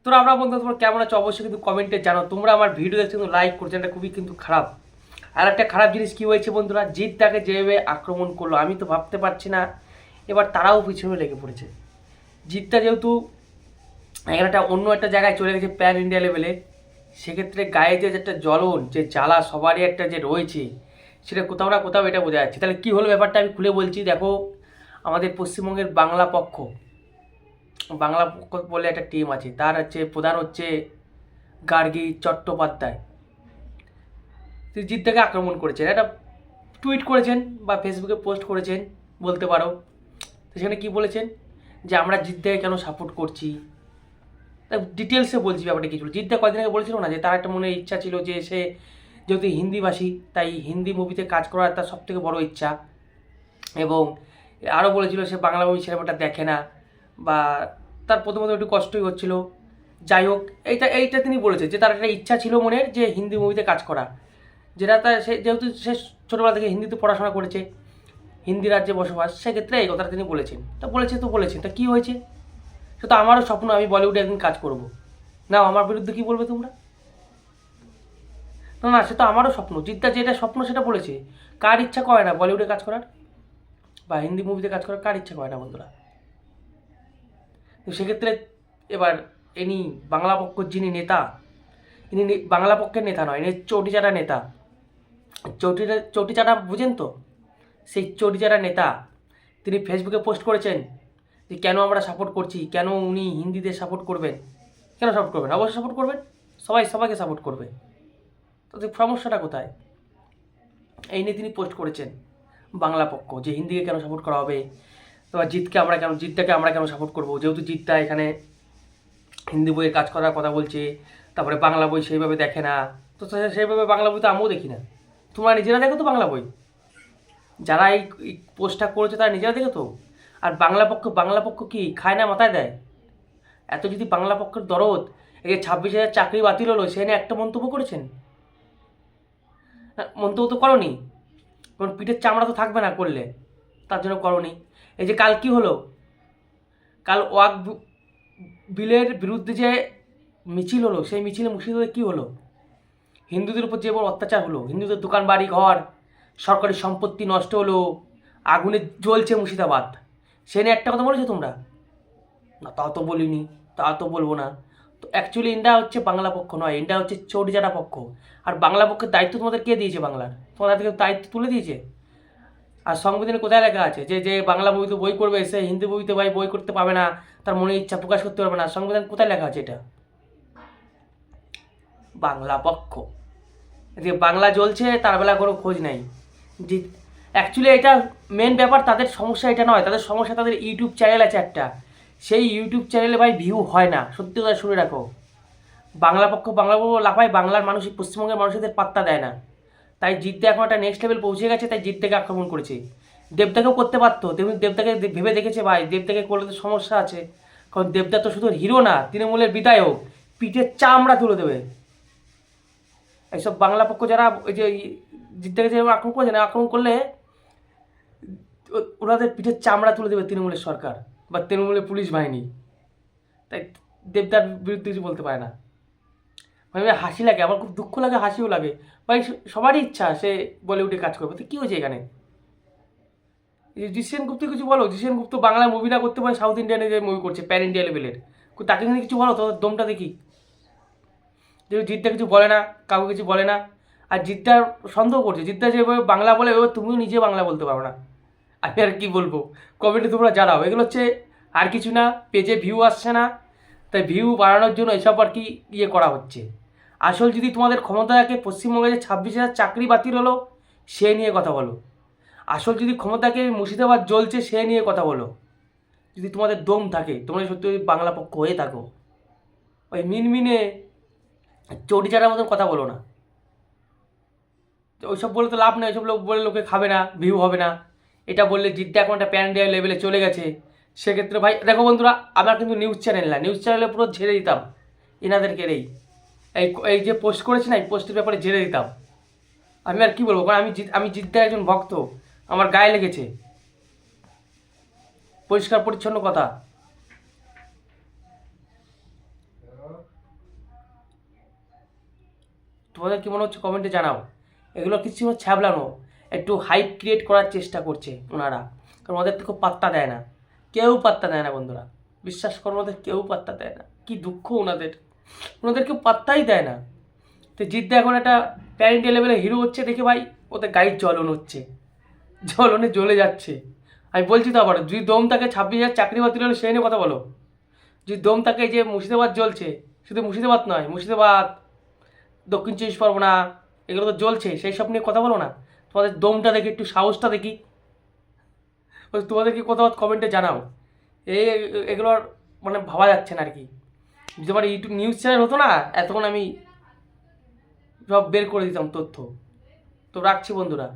তোরা আমরা বন্ধু তোমরা কেমন আছো অবশ্যই কিন্তু কমেন্টে জানো। তোমরা আমার ভিডিও দেখছো কিন্তু লাইক করছো, এটা খুবই কিন্তু খারাপ। আর একটা খারাপ জিনিস কি হয়েছে বন্ধুরা, জিৎ তাকে যেভাবে আক্রমণ করলো আমি তো ভাবতে পারছি না। এবার তারাও পিছনে লেগে পড়েছে। জিতটা যেহেতু একটা অন্য একটা জায়গায় চলে গেছে প্যান ইন্ডিয়া লেভেলে, সেক্ষেত্রে গায়ে যে একটা জ্বলন, যে জ্বালা সবারই একটা যে রয়েছে, সেটা কোথাও না কোথাও এটা বোঝা যাচ্ছে। তাহলে কী হলো ব্যাপারটা আমি খুলে বলছি। দেখো, আমাদের পশ্চিমবঙ্গের বাংলা পক্ষ বলে একটা টিম আছে, তার হচ্ছে প্রধান হচ্ছে গার্গী চট্টোপাধ্যায়। তিনি জিদ্দাকে আক্রমণ করেছেন, একটা টুইট করেছেন বা ফেসবুকে পোস্ট করেছেন বলতে পারো। তো সেখানে কী বলেছেন যে আমরা জিদ্দাকে কেন সাপোর্ট করছি, ডিটেলসে বলছি ব্যাপারটা কী ছিল। জিদ্দা কয়েকদিন আগে বলেছিল না যে তার একটা মনে ইচ্ছা ছিল যে সে যেহেতু হিন্দিভাষী, তাই হিন্দি মুভিতে কাজ করার তার সবথেকে বড় ইচ্ছা। এবং আরও বলেছিল সে বাংলা মুভি সিনেমাটা দেখে না, বা তার প্রথমত একটু কষ্টই হচ্ছিল। যাই হোক, এইটা তিনি বলেছে যে তার একটা ইচ্ছা ছিল মনের যে হিন্দি মুভিতে কাজ করা, যেটা তার সে যেহেতু সে ছোটোবেলা থেকে হিন্দিতে পড়াশোনা করেছে, হিন্দি রাজ্যে বসবাস, সেক্ষেত্রে এই কথাটা তিনি বলেছেন। তা বলেছেন তা কী হয়েছে? সে তো আমারও স্বপ্ন আমি বলিউডে একদিন কাজ করব। না আমার বিরুদ্ধে কী বলবে তোমরা? না না, সে তো আমারও স্বপ্ন। জিদ্দা যেটা স্বপ্ন সেটা বলেছে। কার ইচ্ছা করে না বলিউডে কাজ করার বা হিন্দি মুভিতে কাজ করার? কার ইচ্ছা করে না বন্ধুরা? তো সেক্ষেত্রে এবার ইনি বাংলা পক্ষের যিনি নেতা, ইনি বাংলা পক্ষের নেতা নয়, ইনি চটিচাটা নেতা। চটিচাটা বুঝেন তো? সেই চটিচাটা নেতা তিনি ফেসবুকে পোস্ট করেছেন যে কেন আমরা সাপোর্ট করছি, কেন উনি হিন্দিতে সাপোর্ট করবেন। কেন সাপোর্ট করবেন? অবশ্যই সাপোর্ট করবেন, সবাইকে সাপোর্ট করবে। তাদের সমস্যাটা কোথায়? এই নিয়ে তিনি পোস্ট করেছেন বাংলা পক্ষ যে হিন্দিকে কেন সাপোর্ট করা হবে, তোমার জিতটাকে আমরা কেন সাপোর্ট করবো, যেহেতু জিতটা এখানে হিন্দি বইয়ের কাজ করার কথা বলছে, তারপরে বাংলা বই সেইভাবে দেখে না। তো সেইভাবে বাংলা বই তো আমিও দেখি না। তোমরা নিজেরা দেখো তো বাংলা বই, যারা এই পোস্টটা করেছে তারা নিজেরা দেখো তো। আর বাংলা পক্ষ কি খায় না মাথায় দেয়? এত যদি বাংলা পক্ষের দরদ, এই যে 26,000 চাকরি বাতিল হলো সে নিয়ে একটা মন্তব্য করেছেন? মন্তব্য তো করনি, কারণ পিঠের চামড়া তো থাকবে না করলে, তার জন্য করনি। এই যে কাল কি হলো, কাল বিলের বিরুদ্ধে যে মিছিল হলো, সেই মিছিলে মুর্শিদাবাদে কী হলো? হিন্দুদের উপর যে বড় অত্যাচার হলো, হিন্দুদের দোকান বাড়ি ঘর সরকারি সম্পত্তি নষ্ট হলো, আগুনে জ্বলছে মুর্শিদাবাদ, সে নিয়ে একটা কথা বলেছো তোমরা? না, তা তো বলিনি, তা তো বলবো না। তো অ্যাকচুয়ালি ইন্ডিয়া হচ্ছে বাংলা পক্ষ নয়, ইন্ডিয়া হচ্ছে চৌরিচাটা পক্ষ। আর বাংলা পক্ষের দায়িত্ব তোমাদের কে দিয়েছে? বাংলার তোমাদের থেকে দায়িত্ব তুলে দিয়েছে। আর সংবিধানে কোথায় লেখা আছে যে যে বাংলা মুভিতে বই করবে সে হিন্দি মুভিতে বই করতে পারবে না, তার মনে ইচ্ছা প্রকাশ করতে পারবে না? সংবিধান কোথায় লেখা আছে এটা? বাংলা পক্ষ যে বাংলা জ্বলছে তার বেলা কোনো খোঁজ নাই। যে অ্যাকচুয়ালি এটা মেন ব্যাপার, তাদের সমস্যা এটা নয়, তাদের সমস্যা তাদের ইউটিউব চ্যানেল আছে একটা, সেই ইউটিউব চ্যানেলে ভাই ভিউ হয় না। সত্যি কথা শুনে রাখো, বাংলা পক্ষ লাফায়, বাংলার মানুষ পশ্চিমবঙ্গের মানুষদের পাত্তা দেয় না। তাই জিততে এখন একটা নেক্সট লেভেল পৌঁছে গেছে, তাই জিতটাকে আক্রমণ করেছে। দেবদাকেও করতে পারতো, তেমনি দেবদাকে ভেবে দেখেছে ভাই দেবদাকে করলে তো সমস্যা আছে, কারণ দেবদা তো শুধু হিরো না, তৃণমূলের বিধায়ক, পিঠের চামড়া তুলে দেবে। এইসব বাংলা পক্ষ যারা ওই যে জিতদাকে যে আক্রমণ করেছে না, আক্রমণ করলে ওনাদের পিঠের চামড়া তুলে দেবে তৃণমূলের সরকার বা তৃণমূলের পুলিশ বাহিনী। তাই দেবদার বিরুদ্ধে কিছু বলতে পারে না। ভাই হাসি লাগে, আমার খুব দুঃখ লাগে, হাসিও লাগে। ভাই সবারই ইচ্ছা সে বলিউডে কাজ করবে, তো কী হয়েছে এখানে? জিসেন গুপ্ত কিছু বলো, জিসেন গুপ্ত বাংলা মুভি না করতে পারে, সাউথ ইন্ডিয়ানে যে মুভি করছে প্যান ইন্ডিয়া লেভেলের, তাকে কিন্তু কিছু বলো, তোদের দমটা দেখি। যেহেতু জিদ্দা কিছু বলে না, কাউকে কিছু বলে না, আর জিদ্দার সন্দেহ করছে, জিদ্দা যেভাবে বাংলা বলে এবার তুমিও নিজে বাংলা বলতে পারো না। আমি আর কি বলবো, কমেন্টে তোমরা জানাও। এগুলো হচ্ছে আর কিছু না, পেজে ভিউ আসছে না, তাই ভিউ বাড়ানোর জন্য এসব আর কি করা হচ্ছে। আসল যদি তোমাদের ক্ষমতা থাকে, পশ্চিমবঙ্গে যে 26,000 চাকরি বাতিল হলো সে নিয়ে কথা বলো। আসল যদি ক্ষমতাকে মুর্শিদাবাদ জ্বলছে সে নিয়ে কথা বলো। যদি তোমাদের দম থাকে, তোমরা সত্যি বাংলা পক্ষ হয়ে থাকো, ওই মিনমিনে চটিচাটার মতন কথা বলো না। তো ওইসব বলে তো লাভ নেই, ওইসব লোক বলে লোকে খাবে না, ভিউ হবে না। এটা বললে জিদ্দা এখন একটা প্যান ইন্ডিয়া লেভেলে চলে গেছে, সেক্ষেত্রে ভাই দেখো বন্ধুরা, আমার কিন্তু নিউজ চ্যানেল না, নিউজ চ্যানেলে পুরো ঝেড়ে দিতাম এনাদেরকে। এই এই যে পোস্ট করেছি না, এই পোস্টের ব্যাপারে ঝেড়ে দিতাম। আমি আর কি বলবো, কারণ আমি জিদ্দার একজন ভক্ত, আমার গায়ে লেগেছে, পরিষ্কার পরিচ্ছন্ন কথা। তোমাদের কি মনে হচ্ছে কমেন্টে জানাও। এগুলো কিছু ছ্যাবলানো, একটু হাইপ ক্রিয়েট করার চেষ্টা করছে ওনারা, কারণ ওদের তো পাত্তা দেয় না, কেউ পাত্তা দেয় না বন্ধুরা, বিশ্বাস করো ওদের কেউ পাত্তা দেয় না। কি দুঃখ ওনাদের, ওনাদের কেউ পাত্তাই দেয় না। তো জিদ্দা এখন একটা প্যান ইন্ডিয়া লেভেলে হিরো হচ্ছে দেখে ভাই ওদের গাড়ির জ্বলন হচ্ছে, জ্বলনে জ্বলে যাচ্ছে। আমি বলছি তো আবার, যদি দম তাকে 26,000 চাকরি বাতিল হলে সেই নিয়ে কথা বলো। যদি দম তাকে, যে মুর্শিদাবাদ জ্বলছে, শুধু মুর্শিদাবাদ নয়, মুর্শিদাবাদ, দক্ষিণ 24 পরগনা, এগুলো তো জ্বলছে, সেই সব নিয়ে কথা বলো না। তোমাদের দমটা দেখি, একটু সাহসটা দেখি, তোমাদের কি কোথাও কমেন্টে জানাও। এই এগুলোর মানে ভাবা যাচ্ছে না আর কি। যদি আমার ইউটিউব নিউজ চ্যানেল হতো না, এতক্ষণ আমি সব বের করে দিতাম তথ্য। তো রাখছি বন্ধুরা।